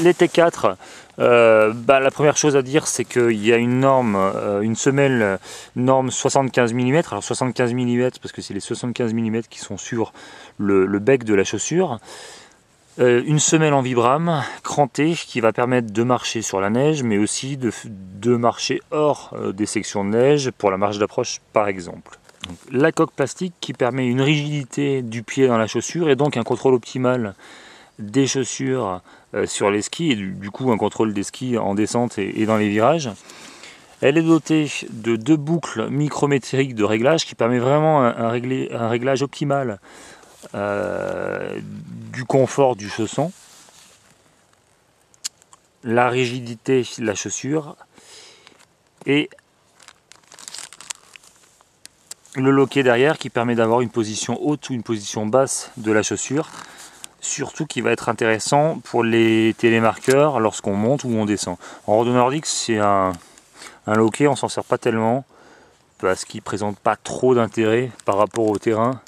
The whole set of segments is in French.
les T4, la première chose à dire, c'est qu'il y a une norme, une semelle norme 75 mm. Alors 75 mm parce que c'est les 75 mm qui sont sur le bec de la chaussure. Une semelle en vibram crantée qui va permettre de marcher sur la neige, mais aussi de marcher hors des sections de neige pour la marche d'approche par exemple. Donc, la coque plastique qui permet une rigidité du pied dans la chaussure et donc un contrôle optimal des chaussures sur les skis et du coup un contrôle des skis en descente et dans les virages. Elle est dotée de 2 boucles micrométriques de réglage qui permet vraiment un réglage optimal du confort du chausson, la rigidité de la chaussure et le loquet derrière qui permet d'avoir une position haute ou une position basse de la chaussure, surtout qui va être intéressant pour les télémarqueurs lorsqu'on monte ou on descend. En rando nordique, c'est un loquet, on s'en sert pas tellement parce qu'il présente pas trop d'intérêt par rapport au terrain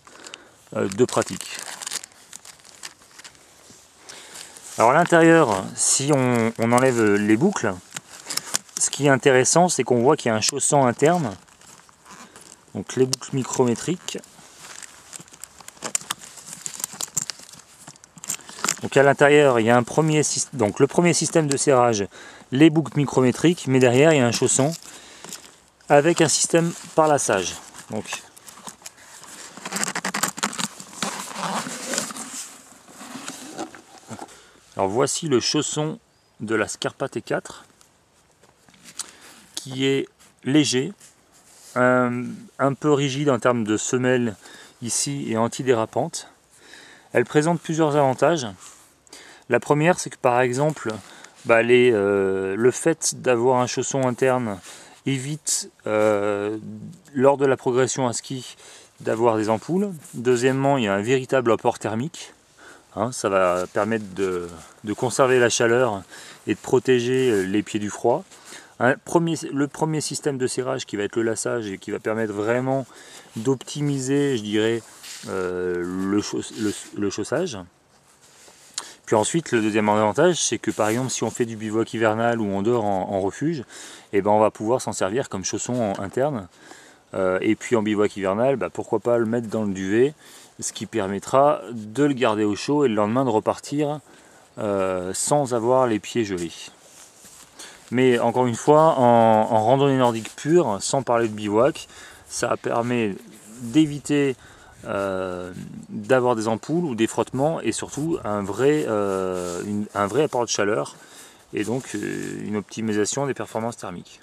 de pratique. Alors à l'intérieur, si on enlève les boucles, ce qui est intéressant, c'est qu'on voit qu'il y a un chausson interne. Donc les boucles micrométriques. Donc à l'intérieur, il y a le premier système de serrage, les boucles micrométriques, mais derrière il y a un chausson avec un système par lassage. Donc alors voici le chausson de la Scarpa T4 qui est léger, un peu rigide en termes de semelle ici et antidérapante. Elle présente plusieurs avantages. La première, c'est que par exemple, le fait d'avoir un chausson interne évite lors de la progression à ski d'avoir des ampoules. Deuxièmement, il y a un véritable apport thermique. Ça va permettre de conserver la chaleur et de protéger les pieds du froid. Le premier système de serrage qui va être le lassage et qui va permettre vraiment d'optimiser, je dirais, le chaussage. Puis ensuite, le deuxième avantage, c'est que par exemple, si on fait du bivouac hivernal ou on dort en refuge, on va pouvoir s'en servir comme chausson interne. Et puis en bivouac hivernal, pourquoi pas le mettre dans le duvet, ce qui permettra de le garder au chaud et le lendemain de repartir sans avoir les pieds gelés. Mais encore une fois, en randonnée nordique pure, sans parler de bivouac, ça permet d'éviter d'avoir des ampoules ou des frottements et surtout un vrai apport de chaleur et donc une optimisation des performances thermiques.